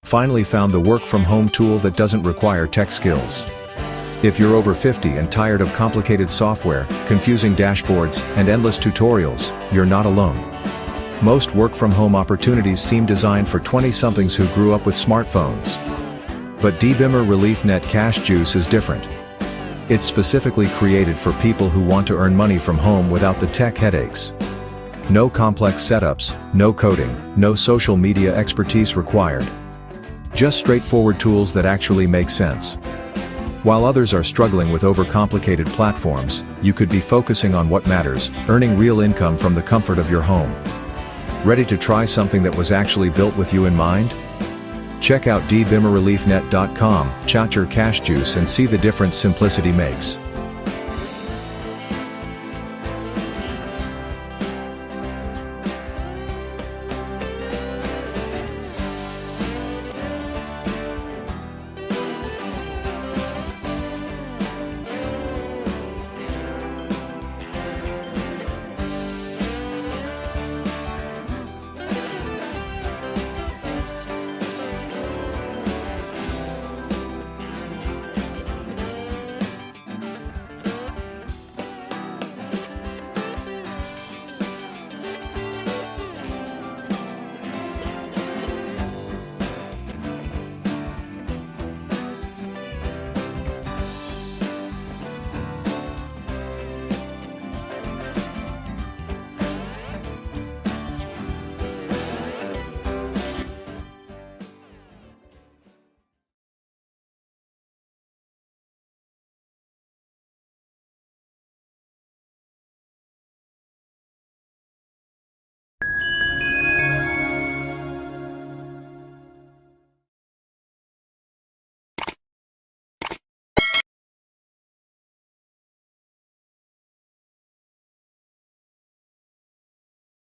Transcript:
Finally found the work-from-home tool that doesn't require tech skills. If you're over 50 and tired of complicated software, confusing dashboards, and endless tutorials, you're not alone. Most work-from-home opportunities seem designed for 20-somethings who grew up with smartphones. But dBimmer ReliefNet Cash Juice is different. It's specifically created for people who want to earn money from home without the tech headaches. No complex setups, no coding, no social media expertise required. Just straightforward tools that actually make sense. While others are struggling with overcomplicated platforms, you could be focusing on what matters, earning real income from the comfort of your home. Ready to try something that was actually built with you in mind? Check out dbimmerreliefnet.com, chat your cash juice and see the difference simplicity makes.